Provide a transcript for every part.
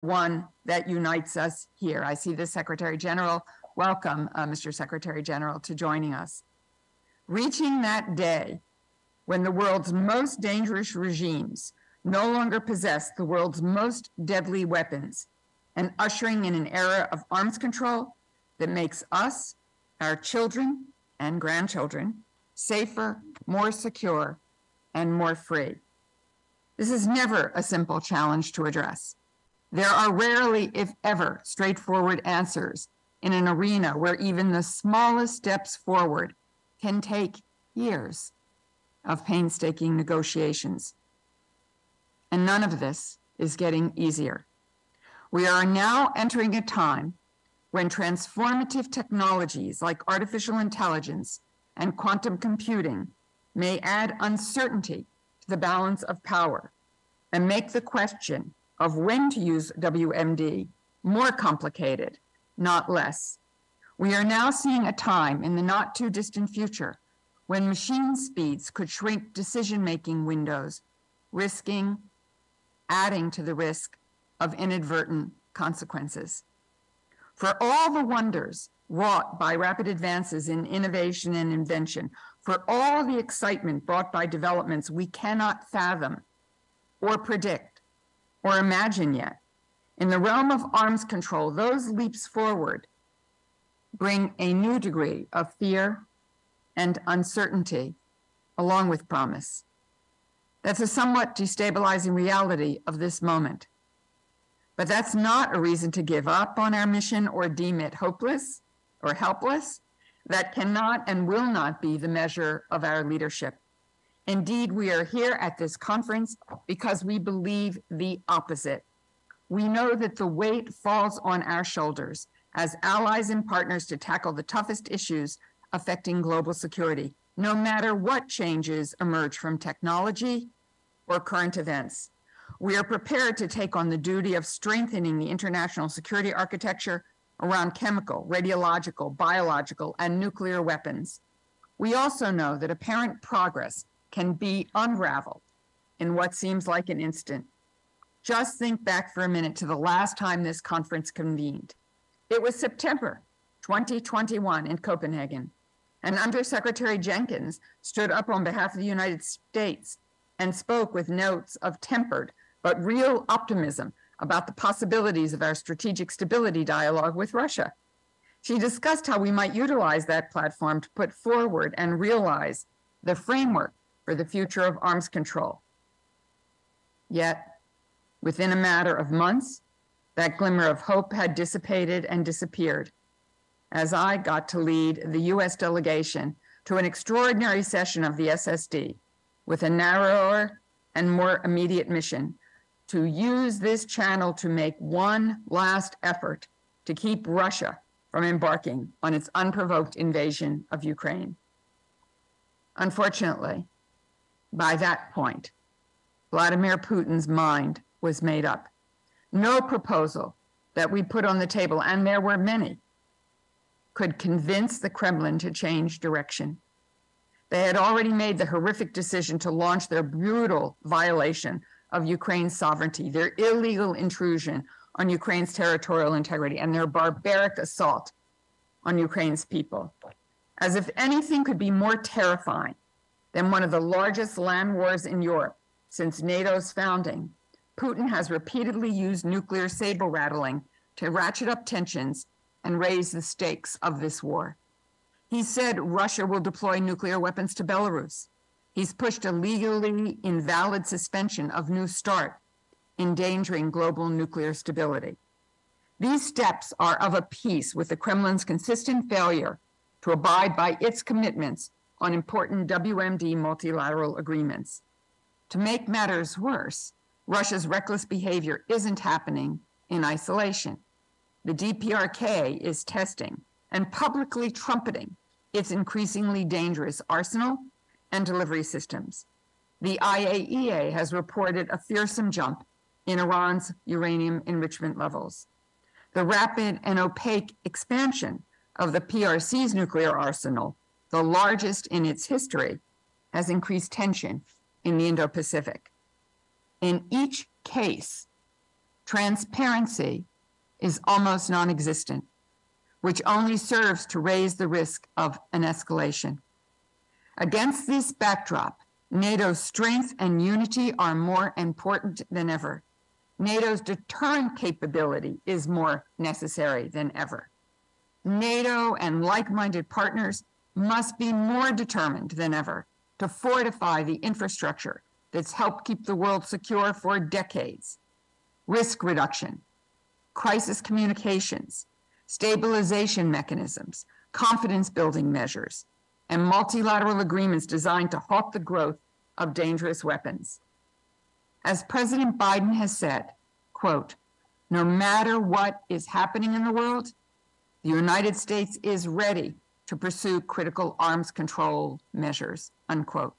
one that unites us here. I see the Secretary General. Welcome, Mr. Secretary General, to joining us. Reaching that day when the world's most dangerous regimes no longer possess the world's most deadly weapons, and ushering in an era of arms control that makes us, our children and grandchildren, safer, more secure, and more free. This is never a simple challenge to address. There are rarely, if ever, straightforward answers in an arena where even the smallest steps forward can take years of painstaking negotiations. And none of this is getting easier. We are now entering a time when transformative technologies like artificial intelligence and quantum computing may add uncertainty to the balance of power and make the question of when to use WMD more complicated, not less. We are now seeing a time in the not too distant future when machine speeds could shrink decision-making windows, adding to the risk of inadvertent consequences. For all the wonders wrought by rapid advances in innovation and invention, for all the excitement brought by developments we cannot fathom or predict or imagine yet, in the realm of arms control, those leaps forward bring a new degree of fear and uncertainty along with promise. That's a somewhat destabilizing reality of this moment. But that's not a reason to give up on our mission or deem it hopeless or helpless. That cannot and will not be the measure of our leadership. Indeed, we are here at this conference because we believe the opposite. We know that the weight falls on our shoulders as allies and partners to tackle the toughest issues affecting global security, no matter what changes emerge from technology or current events. We are prepared to take on the duty of strengthening the international security architecture around chemical, radiological, biological, and nuclear weapons. We also know that apparent progress can be unraveled in what seems like an instant. Just think back for a minute to the last time this conference convened. It was September 2021 in Copenhagen, and Undersecretary Jenkins stood up on behalf of the United States and spoke with notes of tempered but real optimism about the possibilities of our strategic stability dialogue with Russia. She discussed how we might utilize that platform to put forward and realize the framework for the future of arms control. Yet, within a matter of months, that glimmer of hope had dissipated and disappeared as I got to lead the US delegation to an extraordinary session of the SSD with a narrower and more immediate mission to use this channel to make one last effort to keep Russia from embarking on its unprovoked invasion of Ukraine. Unfortunately, by that point, Vladimir Putin's mind was made up. No proposal that we put on the table, and there were many, could convince the Kremlin to change direction. They had already made the horrific decision to launch their brutal violation of Ukraine's sovereignty, their illegal intrusion on Ukraine's territorial integrity, and their barbaric assault on Ukraine's people. As if anything could be more terrifying than one of the largest land wars in Europe since NATO's founding, Putin has repeatedly used nuclear saber rattling to ratchet up tensions and raise the stakes of this war. He said Russia will deploy nuclear weapons to Belarus. He's pushed a legally invalid suspension of New START, endangering global nuclear stability. These steps are of a piece with the Kremlin's consistent failure to abide by its commitments on important WMD multilateral agreements. To make matters worse, Russia's reckless behavior isn't happening in isolation. The DPRK is testing and publicly trumpeting its increasingly dangerous arsenal and delivery systems. The IAEA has reported a fearsome jump in Iran's uranium enrichment levels. The rapid and opaque expansion of the PRC's nuclear arsenal, the largest in its history, has increased tension in the Indo-Pacific. In each case, Transparency is almost non-existent, which only serves to raise the risk of an escalation. Against this backdrop, NATO's strength and unity are more important than ever. NATO's deterrent capability is more necessary than ever. NATO and like-minded partners must be more determined than ever to fortify the infrastructure that's helped keep the world secure for decades. Risk reduction, crisis communications, stabilization mechanisms, confidence-building measures, and multilateral agreements designed to halt the growth of dangerous weapons. As President Biden has said, quote, "No matter what is happening in the world, the United States is ready to pursue critical arms control measures," unquote.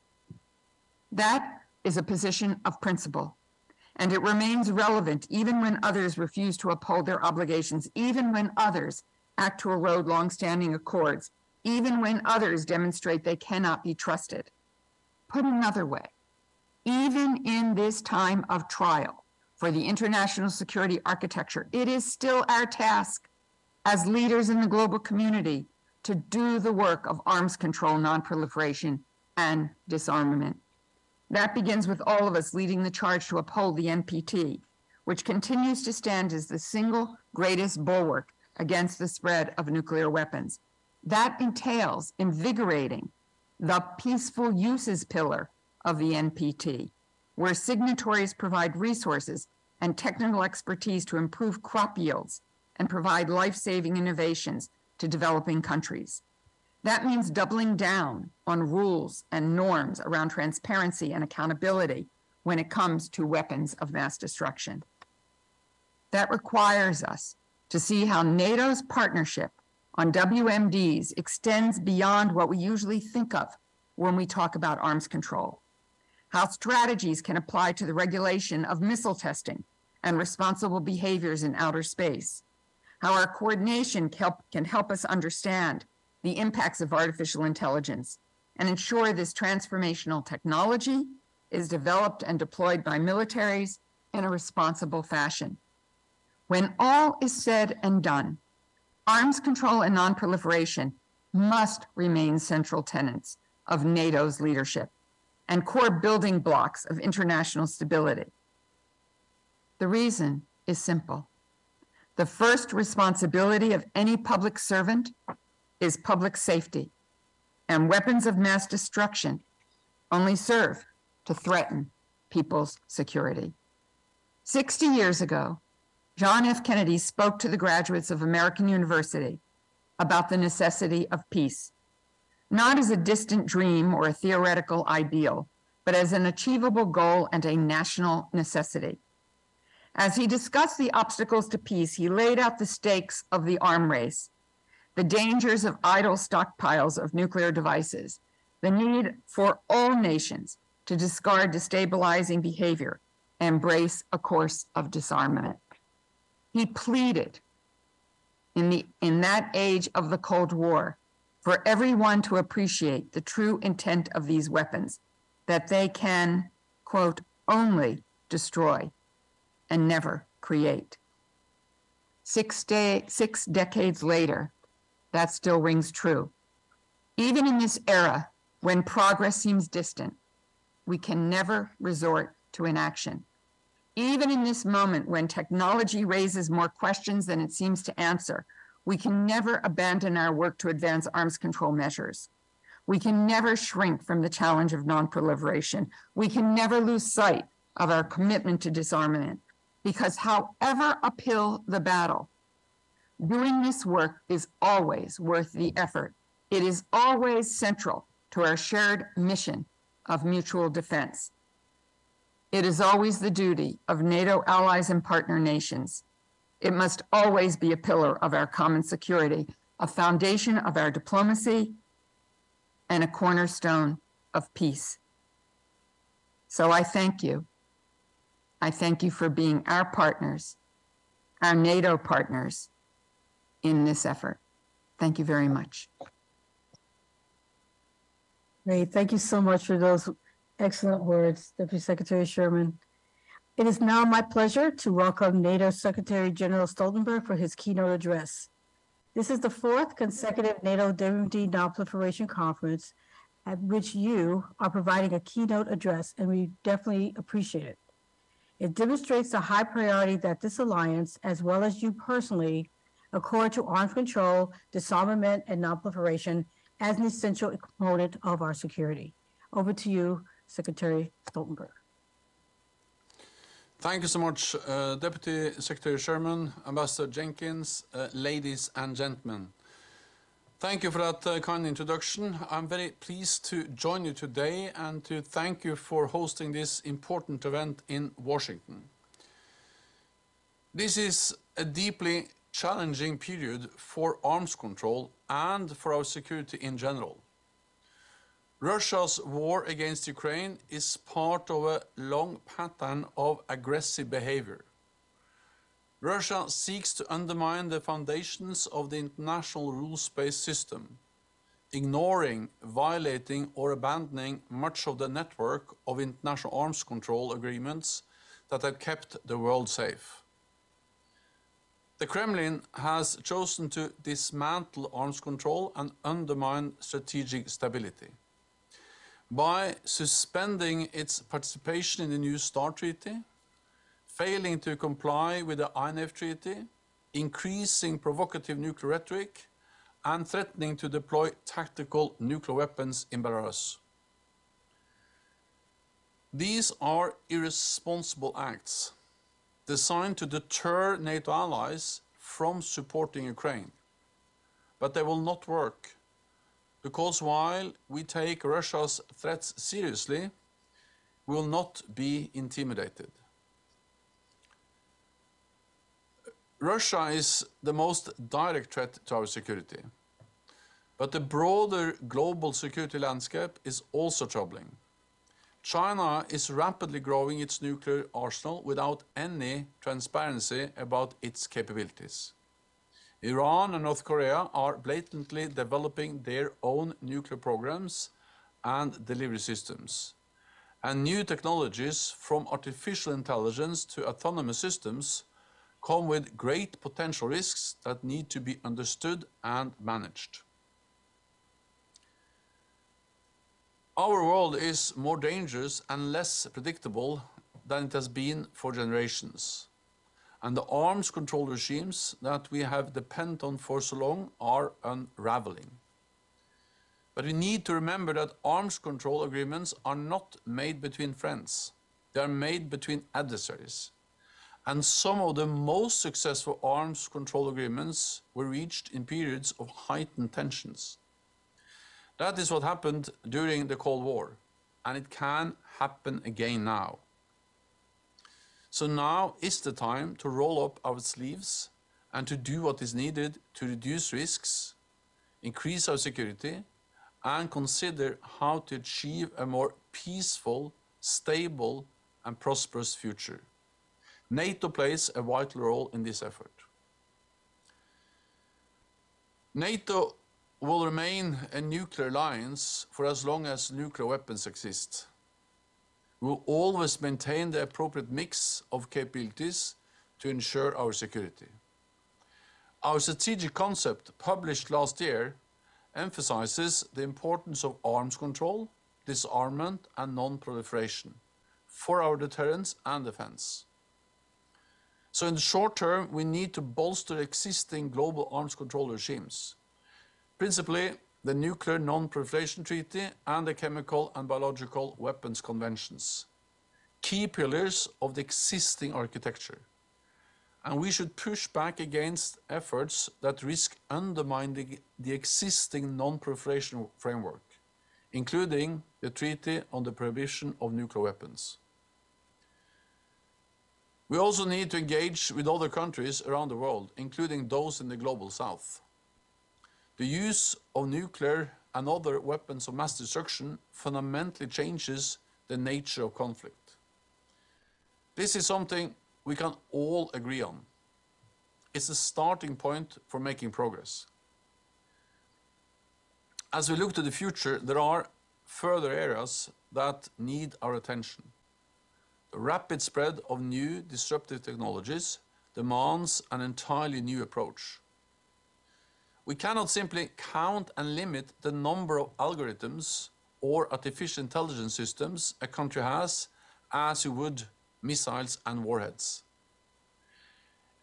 That is a position of principle, and it remains relevant even when others refuse to uphold their obligations, even when others act to erode longstanding accords, even when others demonstrate they cannot be trusted. Put another way, even in this time of trial for the international security architecture, it is still our task as leaders in the global community to do the work of arms control, non-proliferation, and disarmament. That begins with all of us leading the charge to uphold the NPT, which continues to stand as the single greatest bulwark against the spread of nuclear weapons. That entails invigorating the peaceful uses pillar of the NPT, where signatories provide resources and technical expertise to improve crop yields and provide life-saving innovations to developing countries. That means doubling down on rules and norms around transparency and accountability when it comes to weapons of mass destruction. That requires us to see how NATO's partnership on WMDs extends beyond what we usually think of when we talk about arms control, how strategies can apply to the regulation of missile testing and responsible behaviors in outer space, how our coordination can help us understand the impacts of artificial intelligence and ensure this transformational technology is developed and deployed by militaries in a responsible fashion. When all is said and done, arms control and non-proliferation must remain central tenets of NATO's leadership and core building blocks of international stability. The reason is simple. The first responsibility of any public servant is public safety, and weapons of mass destruction only serve to threaten people's security. 60 years ago, John F. Kennedy spoke to the graduates of American University about the necessity of peace, not as a distant dream or a theoretical ideal, but as an achievable goal and a national necessity. As he discussed the obstacles to peace, he laid out the stakes of the arm race, the dangers of idle stockpiles of nuclear devices, the need for all nations to discard destabilizing behavior and embrace a course of disarmament. He pleaded in that age of the Cold War for everyone to appreciate the true intent of these weapons, that they can, quote, only destroy and never create. 6 decades later, that still rings true. Even in this era, when progress seems distant, we can never resort to inaction. Even in this moment when technology raises more questions than it seems to answer, we can never abandon our work to advance arms control measures. We can never shrink from the challenge of non-proliferation. We can never lose sight of our commitment to disarmament, because however uphill the battle, doing this work is always worth the effort. It is always central to our shared mission of mutual defense. It is always the duty of NATO allies and partner nations. It must always be a pillar of our common security, a foundation of our diplomacy, and a cornerstone of peace. So I thank you. I thank you for being our partners, our NATO partners in this effort. Thank you very much. Great. Thank you so much for those excellent words, Deputy Secretary Sherman. It is now my pleasure to welcome NATO Secretary General Stoltenberg for his keynote address. This is the fourth consecutive NATO WMD Non-Proliferation Conference at which you are providing a keynote address, and we definitely appreciate it. It demonstrates the high priority that this alliance, as well as you personally, accord to arms control, disarmament, and non-proliferation as an essential component of our security. Over to you, Secretary Stoltenberg. Thank you so much, Deputy Secretary Sherman, Ambassador Jenkins, ladies and gentlemen. Thank you for that kind introduction. I'm very pleased to join you today and to thank you for hosting this important event in Washington. This is a deeply challenging period for arms control and for our security in general. Russia's war against Ukraine is part of a long pattern of aggressive behavior. Russia seeks to undermine the foundations of the international rules-based system, ignoring, violating, or abandoning much of the network of international arms control agreements that have kept the world safe. The Kremlin has chosen to dismantle arms control and undermine strategic stability. By suspending its participation in the New START Treaty, failing to comply with the INF Treaty, increasing provocative nuclear rhetoric, and threatening to deploy tactical nuclear weapons in Belarus. These are irresponsible acts designed to deter NATO allies from supporting Ukraine. But they will not work, because while we take Russia's threats seriously, we will not be intimidated. Russia is the most direct threat to our security, but the broader global security landscape is also troubling. China is rapidly growing its nuclear arsenal without any transparency about its capabilities. Iran and North Korea are blatantly developing their own nuclear programs and delivery systems. And new technologies, from artificial intelligence to autonomous systems, come with great potential risks that need to be understood and managed. Our world is more dangerous and less predictable than it has been for generations. And the arms control regimes that we have depended on for so long are unraveling. But we need to remember that arms control agreements are not made between friends. They are made between adversaries. And some of the most successful arms control agreements were reached in periods of heightened tensions. That is what happened during the Cold War, and it can happen again now. So now is the time to roll up our sleeves and to do what is needed to reduce risks, increase our security, and consider how to achieve a more peaceful, stable, and prosperous future. NATO plays a vital role in this effort. NATO will remain a nuclear alliance for as long as nuclear weapons exist. We will always maintain the appropriate mix of capabilities to ensure our security. Our strategic concept, published last year, emphasizes the importance of arms control, disarmament, and non-proliferation for our deterrence and defense. So in the short term, we need to bolster existing global arms control regimes, principally the Nuclear Non-Proliferation Treaty and the Chemical and Biological Weapons Conventions, key pillars of the existing architecture. And we should push back against efforts that risk undermining the existing non-proliferation framework, including the Treaty on the Prohibition of Nuclear Weapons. We also need to engage with other countries around the world, including those in the global south. The use of nuclear and other weapons of mass destruction fundamentally changes the nature of conflict. This is something we can all agree on. It's a starting point for making progress. As we look to the future, there are further areas that need our attention. the rapid spread of new disruptive technologies demands an entirely new approach. We cannot simply count and limit the number of algorithms or artificial intelligence systems a country has as you would missiles and warheads.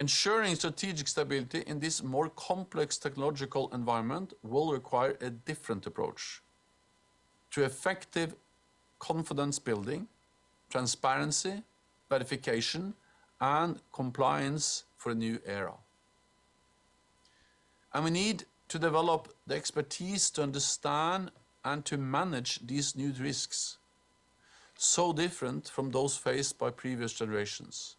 Ensuring strategic stability in this more complex technological environment will require a different approach to effective confidence building, transparency, verification, and compliance for a new era. And we need to develop the expertise to understand and to manage these new risks, so different from those faced by previous generations.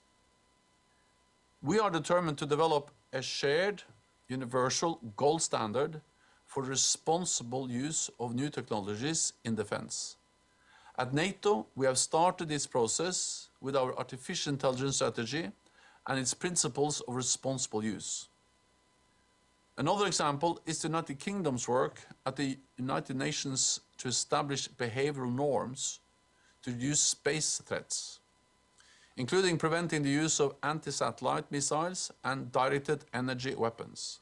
We are determined to develop a shared, universal gold standard for responsible use of new technologies in defense. At NATO, we have started this process with our artificial intelligence strategy and its principles of responsible use. Another example is the United Kingdom's work at the United Nations to establish behavioral norms to reduce space threats, including preventing the use of anti-satellite missiles and directed energy weapons.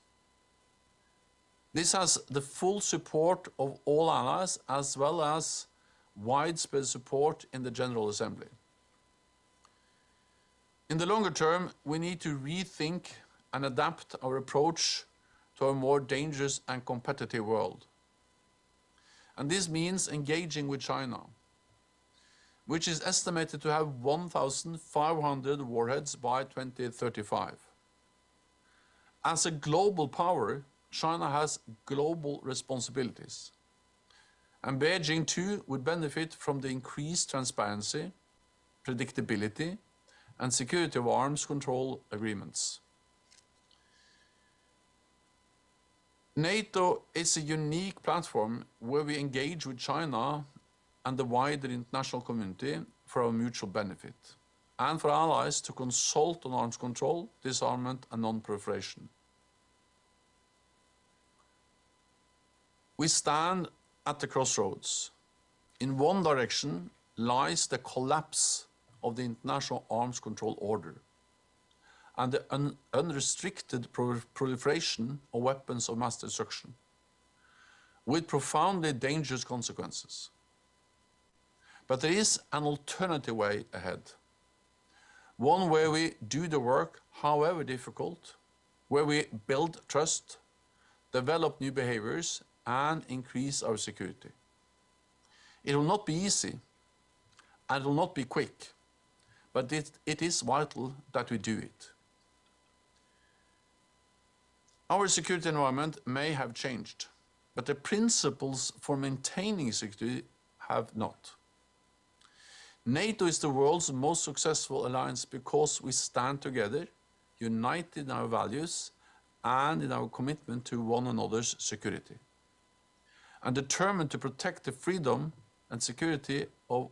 This has the full support of all allies as well as widespread support in the General Assembly. In the longer term, we need to rethink and adapt our approach to a more dangerous and competitive world. And this means engaging with China, which is estimated to have 1,500 warheads by 2035. As a global power, China has global responsibilities. And Beijing too would benefit from the increased transparency, predictability, and security of arms control agreements. NATO is a unique platform where we engage with China and the wider international community for our mutual benefit, and for allies to consult on arms control, disarmament, and non-proliferation. We stand at the crossroads. In one direction lies the collapse of the international arms control order and the unrestricted proliferation of weapons of mass destruction, with profoundly dangerous consequences. But there is an alternative way ahead, one where we do the work, however difficult, where we build trust, develop new behaviors, and increase our security. It will not be easy, and it will not be quick, but it is vital that we do it. Our security environment may have changed, but the principles for maintaining security have not. NATO is the world's most successful alliance because we stand together, united in our values and in our commitment to one another's security, and determined to protect the freedom and security of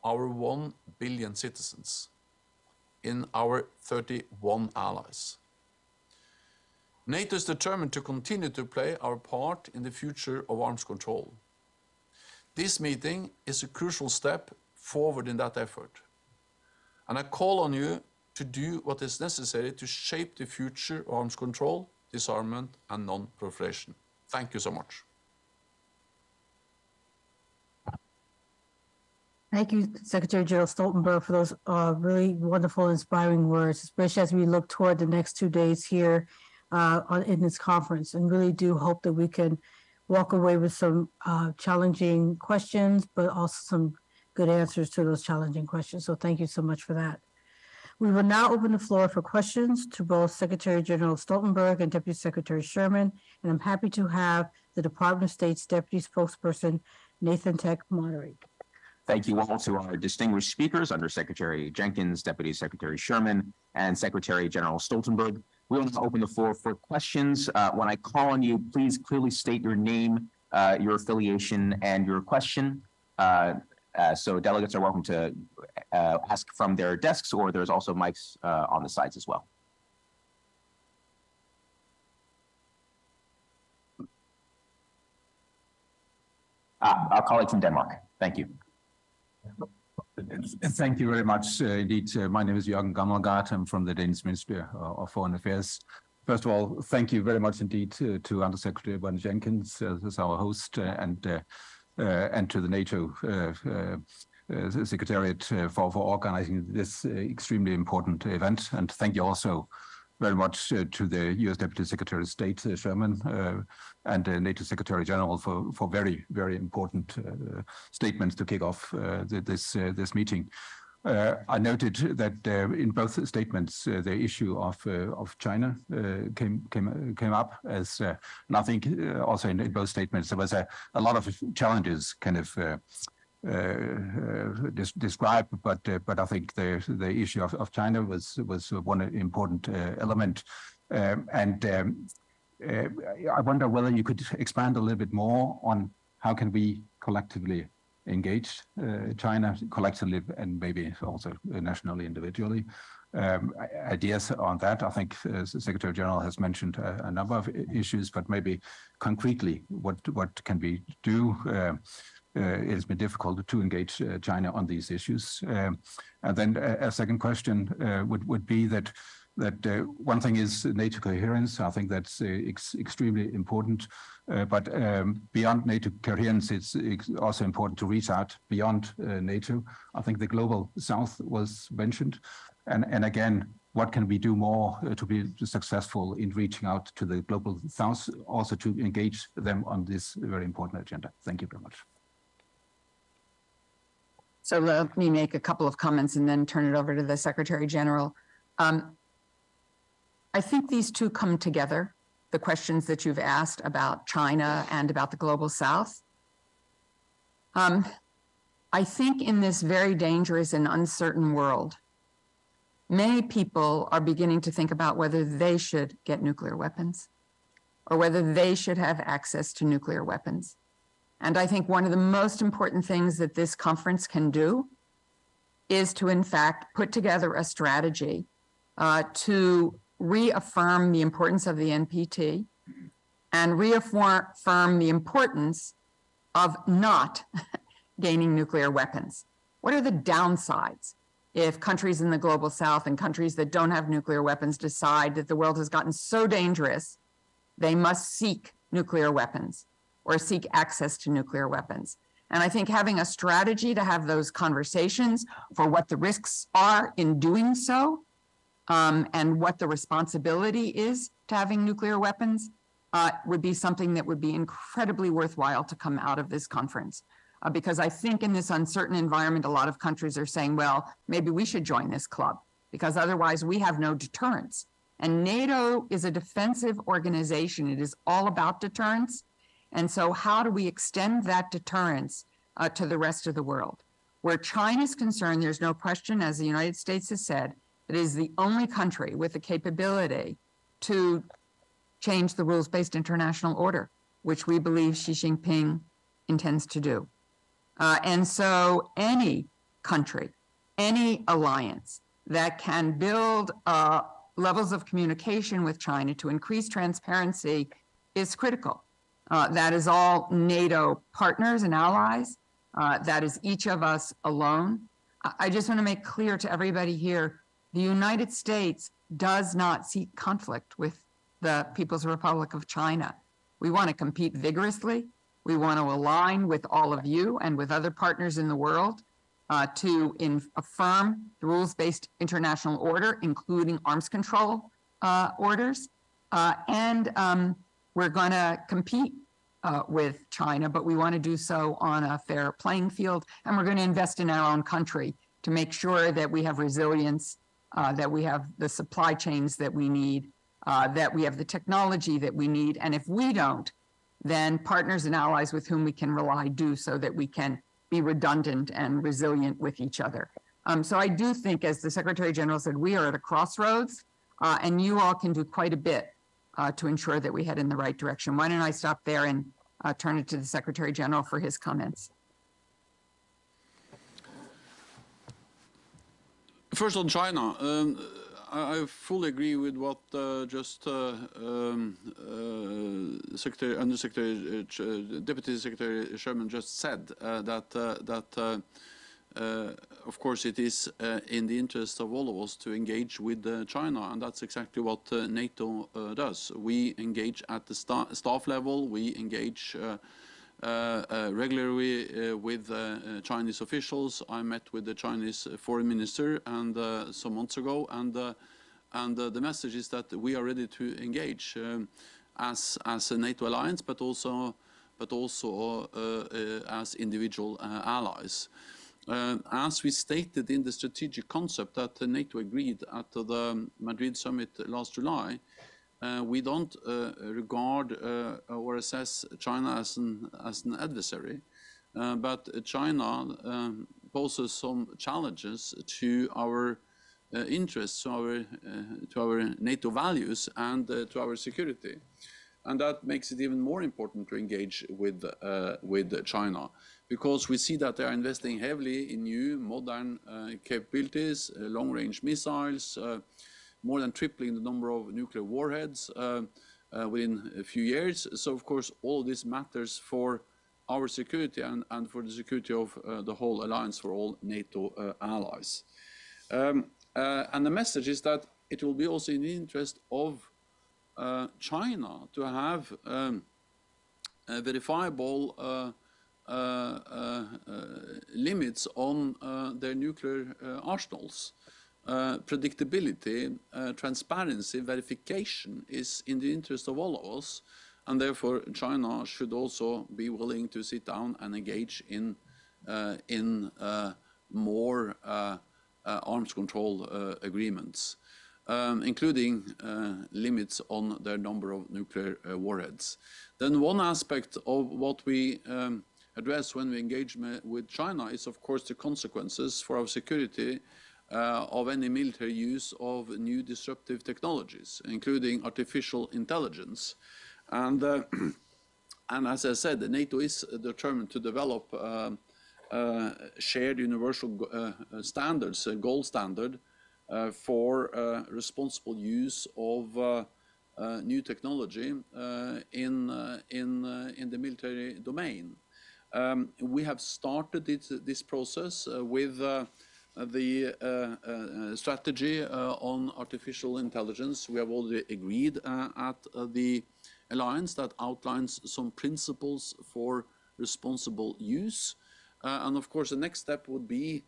our 1 billion citizens in our 31 allies. NATO is determined to continue to play our part in the future of arms control. This meeting is a crucial step forward in that effort, and I call on you to do what is necessary to shape the future of arms control, disarmament, and non-proliferation. Thank you so much. Thank you, Secretary General Stoltenberg, for those really wonderful, inspiring words, especially as we look toward the next 2 days here in this conference, and really do hope that we can walk away with some challenging questions, but also some good answers to those challenging questions. So thank you so much for that. We will now open the floor for questions to both Secretary General Stoltenberg and Deputy Secretary Sherman, and I'm happy to have the Department of State's Deputy Spokesperson, Nathan Tech, moderate. Thank you all to our distinguished speakers, Under Secretary Jenkins, Deputy Secretary Sherman, and Secretary General Stoltenberg. We will now open the floor for questions. When I call on you, please clearly state your name, your affiliation, and your question. So delegates are welcome to ask from their desks, or there's also mics on the sides as well. Our colleague from Denmark. Thank you. Thank you very much indeed. My name is Jürgen Gammelgaard. I'm from the Danish Ministry of Foreign Affairs. First of all, thank you very much indeed to Undersecretary Barney Jenkins as our host and to the NATO Secretariat for organizing this extremely important event. And thank you also very much to the U.S. Deputy Secretary of State, Sherman, and NATO Secretary General for very, very important statements to kick off this meeting. I noted that in both statements, the issue of China came up as, and I think also in both statements there was a lot of challenges kind of described, but I think the issue of China was one important element, and I wonder whether you could expand a little bit more on how can we collectively engage China collectively and maybe also nationally, individually. Ideas on that. I think the Secretary General has mentioned a number of issues, but maybe concretely, what can we do? It has been difficult to engage China on these issues. And then a second question would be that one thing is NATO coherence. I think that's extremely important. But beyond NATO coherence, it's also important to reach out beyond NATO. I think the global South was mentioned. And again, what can we do more to be successful in reaching out to the global South, also to engage them on this very important agenda? Thank you very much. So let me make a couple of comments and then turn it over to the Secretary General. I think these two come together, the questions that you've asked about China and about the global South. I think in this very dangerous and uncertain world, many people are beginning to think about whether they should get nuclear weapons or whether they should have access to nuclear weapons. And I think one of the most important things that this conference can do is to, in fact, put together a strategy to reaffirm the importance of the NPT and reaffirm the importance of not gaining nuclear weapons. What are the downsides if countries in the global South and countries that don't have nuclear weapons decide that the world has gotten so dangerous they must seek nuclear weapons or seek access to nuclear weapons? And I think having a strategy to have those conversations for what the risks are in doing so, and what the responsibility is to having nuclear weapons would be something that would be incredibly worthwhile to come out of this conference. Because I think in this uncertain environment, a lot of countries are saying, well, maybe we should join this club because otherwise we have no deterrence. And NATO is a defensive organization. It is all about deterrence. And so how do we extend that deterrence to the rest of the world? Where China is concerned, there's no question, as the United States has said, it is the only country with the capability to change the rules-based international order, which we believe Xi Jinping intends to do. And so any country, any alliance that can build levels of communication with China to increase transparency is critical. That is all NATO partners and allies. That is each of us alone. I just want to make clear to everybody here, the United States does not seek conflict with the People's Republic of China. We want to compete vigorously. We want to align with all of you and with other partners in the world to affirm the rules-based international order, including arms control orders. We're going to compete with China, but we want to do so on a fair playing field. And we're going to invest in our own country to make sure that we have resilience, that we have the supply chains that we need, that we have the technology that we need. And if we don't, then partners and allies with whom we can rely do, so that we can be redundant and resilient with each other. So I do think, as the Secretary General said, we are at a crossroads, and you all can do quite a bit to ensure that we head in the right direction. Why don't I stop there and turn it to the Secretary General for his comments. First on China, I fully agree with what Deputy Secretary Sherman just said, that of course, it is in the interest of all of us to engage with China, and that's exactly what NATO does. We engage at the staff level. We engage regularly with Chinese officials. I met with the Chinese foreign minister and some months ago, and the message is that we are ready to engage as a NATO alliance, but also as individual allies. As we stated in the strategic concept that NATO agreed at the Madrid summit last July, we don't regard or assess China as an adversary, but China poses some challenges to our interests, to our NATO values, and to our security. And that makes it even more important to engage with China, because we see that they are investing heavily in new modern capabilities, long-range missiles, more than tripling the number of nuclear warheads within a few years. So, of course, all of this matters for our security and for the security of the whole alliance, for all NATO allies. And the message is that it will be also in the interest of China to have verifiable limits on their nuclear arsenals. Predictability, transparency, verification is in the interest of all of us, and therefore China should also be willing to sit down and engage in more arms control agreements, including limits on their number of nuclear warheads. Then one aspect of what we address when we engage with China is, of course, the consequences for our security of any military use of new disruptive technologies, including artificial intelligence. And as I said, NATO is determined to develop shared universal standards, a gold standard for responsible use of new technology in the military domain. We have started this process with the strategy on artificial intelligence. We have already agreed at the alliance that outlines some principles for responsible use. And of course, the next step would be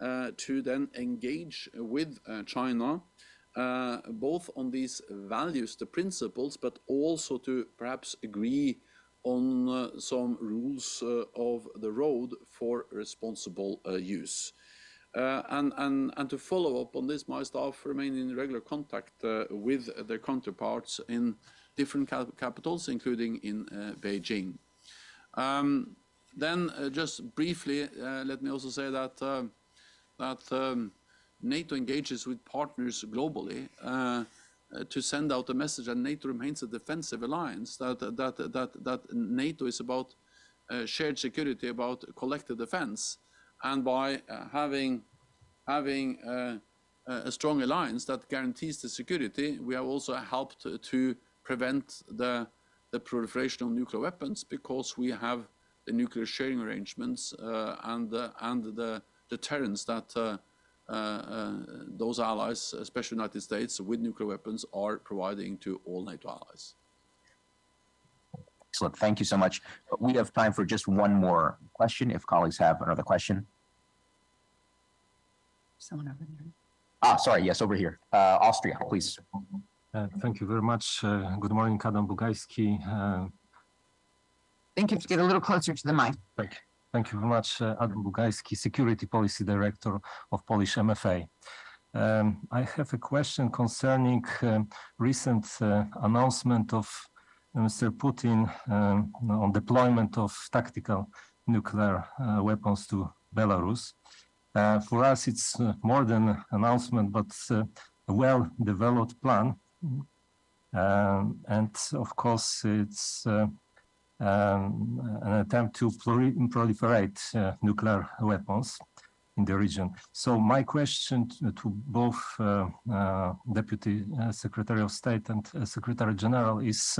to then engage with China, both on these values, the principles, but also to perhaps agree on some rules of the road for responsible use. And to follow up on this, my staff remain in regular contact with their counterparts in different capitals, including in Beijing. Then just briefly, let me also say that NATO engages with partners globally to send out a message that NATO remains a defensive alliance, that NATO is about shared security, about collective defense. And by having a strong alliance that guarantees the security, we have also helped to prevent the proliferation of nuclear weapons, because we have the nuclear sharing arrangements and the deterrence that those allies, especially the United States, with nuclear weapons are providing to all NATO allies. Excellent. Thank you so much. We have time for just one more question, if colleagues have another question. Someone over there. Ah, sorry. Yes, over here. Austria, please. Thank you very much. Good morning, Adam Bugajski. Thank you. To get a little closer to the mic. Thank you very much, Adam Bugajski, Security Policy Director of Polish MFA. I have a question concerning recent announcement of Mr. Putin on deployment of tactical nuclear weapons to Belarus. For us, it's more than an announcement, but a well-developed plan. And of course, it's an attempt to proliferate nuclear weapons in the region. So my question to both Deputy Secretary of State and Secretary General is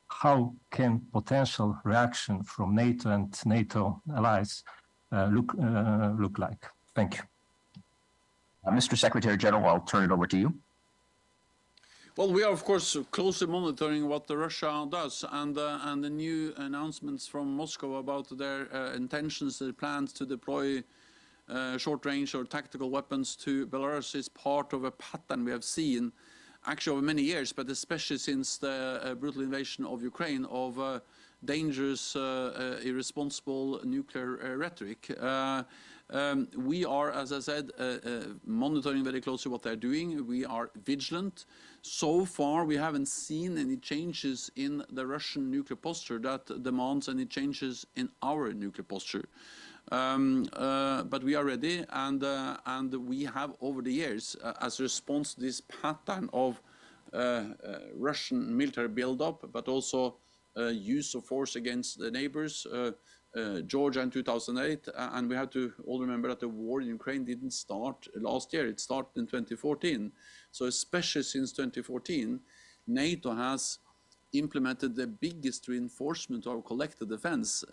how can potential reaction from NATO and NATO allies look like? Thank you. Mr. Secretary General, I'll turn it over to you. Well, we are, of course, closely monitoring what Russia does, and the new announcements from Moscow about their intentions, their plans to deploy short-range or tactical weapons to Belarus is part of a pattern we have seen actually over many years, but especially since the brutal invasion of Ukraine, of dangerous, irresponsible nuclear rhetoric. We are, as I said, monitoring very closely what they're doing. We are vigilant. So far, we haven't seen any changes in the Russian nuclear posture that demands any changes in our nuclear posture. But we are ready, and we have over the years, as a response to this pattern of Russian military buildup, but also use of force against the neighbors, Georgia in 2008, and we have to all remember that the war in Ukraine didn't start last year, it started in 2014. So especially since 2014, NATO has implemented the biggest reinforcement of our collective defense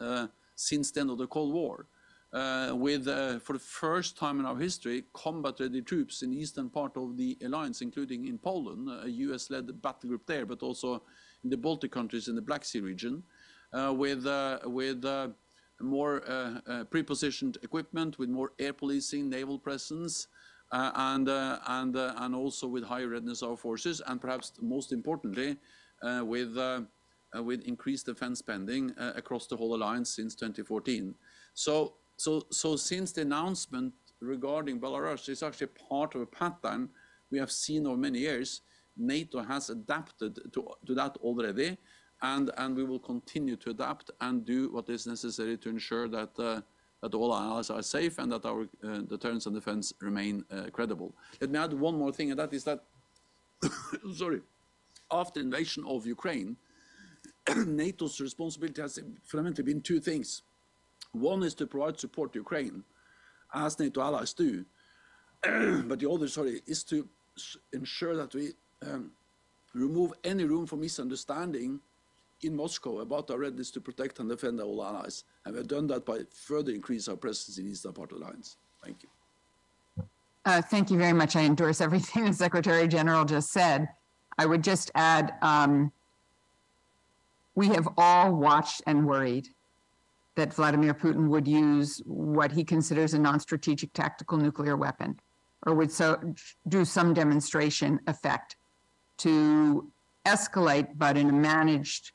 since the end of the Cold War. With, for the first time in our history, combat-ready troops in the eastern part of the alliance, including in Poland, a US-led battle group there, but also in the Baltic countries in the Black Sea region, with more pre-positioned equipment, with more air policing, naval presence, and also with higher readiness of our forces, and perhaps most importantly, with increased defense spending across the whole alliance since 2014. So since the announcement regarding Belarus is actually part of a pattern we have seen over many years, NATO has adapted to that already, and we will continue to adapt and do what is necessary to ensure that that all allies are safe and that our deterrence and defense remain credible. Let me add one more thing, and that is that, sorry, after the invasion of Ukraine, NATO's responsibility has fundamentally been two things. One is to provide support to Ukraine, as NATO allies do, but the other, is to ensure that we remove any room for misunderstanding in Moscow about our readiness to protect and defend all allies. And we've done that by further increase our presence in the eastern part of the alliance. Thank you. Thank you very much. I endorse everything the Secretary General just said. I would just add, we have all watched and worried that Vladimir Putin would use what he considers a non-strategic tactical nuclear weapon, or would do some demonstration effect to escalate, but in a managed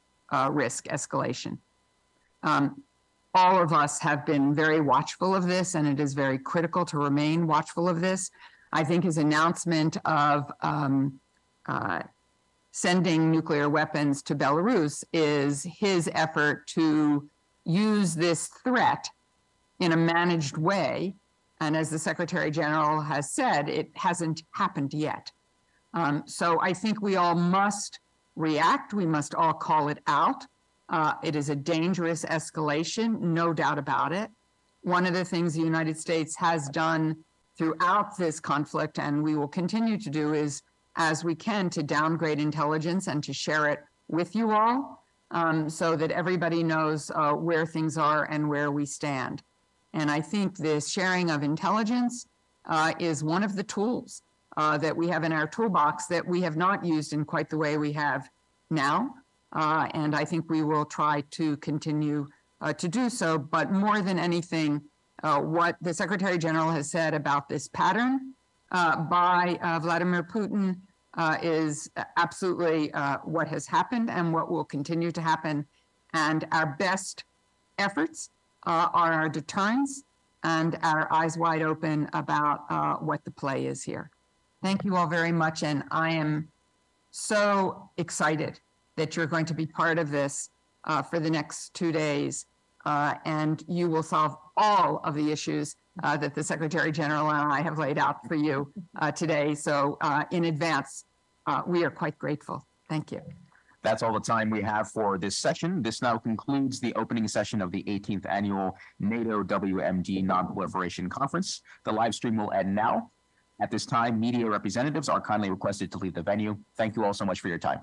risk escalation. All of us have been very watchful of this, and it is very critical to remain watchful of this. I think his announcement of sending nuclear weapons to Belarus is his effort to use this threat in a managed way. And as the Secretary General has said, it hasn't happened yet. So I think we all must react. We must all call it out. It is a dangerous escalation, no doubt about it. One of the things the United States has done throughout this conflict, and we will continue to do, is as we can to downgrade intelligence and to share it with you all, so that everybody knows where things are and where we stand. And I think this sharing of intelligence is one of the tools that we have in our toolbox that we have not used in quite the way we have now. And I think we will try to continue to do so. But more than anything, what the Secretary General has said about this pattern by Vladimir Putin is absolutely what has happened and what will continue to happen. And our best efforts are our deterrence and our eyes wide open about what the play is here. Thank you all very much. And I am so excited that you're going to be part of this for the next 2 days. And you will solve all of the issues that the Secretary General and I have laid out for you today. So in advance, we are quite grateful. Thank you. That's all the time we have for this session. This now concludes the opening session of the 18th Annual NATO WMD Non-Proliferation Conference. The live stream will end now. At this time, media representatives are kindly requested to leave the venue. Thank you all so much for your time.